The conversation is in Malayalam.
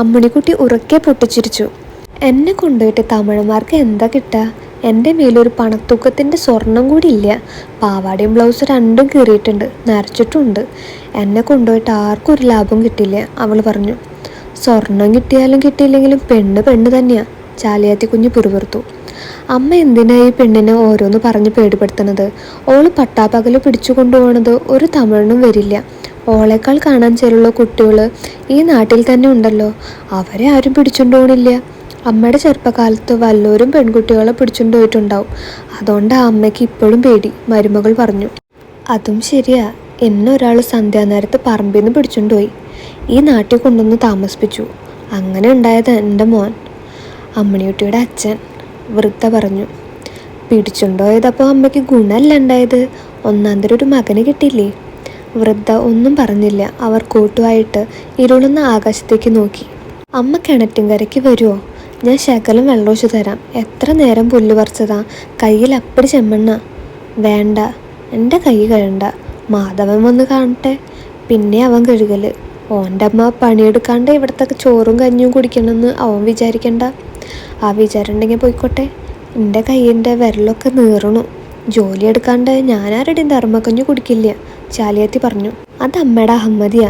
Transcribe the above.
അമ്മിണിക്കുട്ടി ഉറക്കെ പൊട്ടിച്ചിരിച്ചു. എന്നെ കൊണ്ടുപോയിട്ട് തമിഴന്മാർക്ക് എന്താ കിട്ടുക? എൻ്റെ മേലൊരു പണത്തൂക്കത്തിൻ്റെ സ്വർണം കൂടി ഇല്ല. പാവാടയും ബ്ലൗസ് രണ്ടും കീറിയിട്ടുണ്ട്, നരച്ചിട്ടുണ്ട്. എന്നെ കൊണ്ടുപോയിട്ട് ആർക്കും ഒരു ലാഭം കിട്ടില്ല, അവൾ പറഞ്ഞു. സ്വർണം കിട്ടിയാലും കിട്ടിയില്ലെങ്കിലും പെണ്ണ് പെണ്ണ് തന്നെയാ, ചാലിയാത്തി കുഞ്ഞ് പിറുപിറുത്തു. അമ്മ എന്തിനാ ഈ പെണ്ണിനെ ഓരോന്ന് പറഞ്ഞ് പേടിപ്പെടുത്തുന്നത്? ഓള് പട്ടാപ്പകല് പിടിച്ചു കൊണ്ടുപോകണത് ഒരു തമിഴനും വരില്ല. ഓളേക്കാൾ കാണാൻ ചേരുള്ള കുട്ടികൾ ഈ നാട്ടിൽ തന്നെ ഉണ്ടല്ലോ, അവരെ ആരും പിടിച്ചുകൊണ്ട് പോകണില്ല. അമ്മയുടെ ചെറുപ്പകാലത്ത് വല്ലവരും പെൺകുട്ടികളെ പിടിച്ചുകൊണ്ട് പോയിട്ടുണ്ടാവും. അതുകൊണ്ടാണ് അമ്മയ്ക്ക് ഇപ്പോഴും പേടി, മരുമകൾ പറഞ്ഞു. അതും ശരിയാ, എന്നെ ഒരാൾ സന്ധ്യാനേരത്ത് പറമ്പിൽ നിന്ന് പിടിച്ചുകൊണ്ടുപോയി ഈ നാട്ടിൽ കൊണ്ടുവന്ന് താമസിപ്പിച്ചു. അങ്ങനെ ഉണ്ടായത് എൻ്റെ മോൻ, അമ്മിണിക്കുട്ടിയുടെ അച്ഛൻ, വൃദ്ധ പറഞ്ഞു. പിടിച്ചുകൊണ്ടുപോയതപ്പോൾ അമ്മയ്ക്ക് ഗുണമല്ല ഉണ്ടായത്, ഒന്നാന്തരം ഒരു മകന് കിട്ടിയില്ലേ? വൃദ്ധ ഒന്നും പറഞ്ഞില്ല. അവർ കൂട്ടുമായിട്ട് ഇരുളുന്ന ആകാശത്തേക്ക് നോക്കി. അമ്മ കിണറ്റിൻകരയ്ക്ക് വരുമോ? ഞാൻ ശകലം വെള്ളമൊഴിച്ച് തരാം. എത്ര നേരം പുല്ല് പറിച്ചതാ, കയ്യിൽ അപ്പടി ചെമ്മണ്ണ. വേണ്ട, എൻ്റെ കൈ കഴുകണ്ട, മാധവൻ വന്ന് കാണട്ടെ, പിന്നെ അവൻ കഴുകല്. ഓൻ്റെ അമ്മ പണിയെടുക്കാണ്ട് ഇവിടുത്തെ ചോറും കഞ്ഞിയും കുടിക്കണമെന്ന് അവൻ വിചാരിക്കണ്ട. ആ വിചാരം ഉണ്ടെങ്കിൽ പോയിക്കോട്ടെ. എൻ്റെ കയ്യിൻ്റെ വിരലൊക്കെ നീറണു. ജോലി എടുക്കാണ്ട് ഞാനാരുടെയും ധർമ്മക്കഞ്ഞു കുടിക്കില്ല, ചാലിയാത്തി പറഞ്ഞു. അത് അമ്മയുടെ അഹമ്മദിയാ.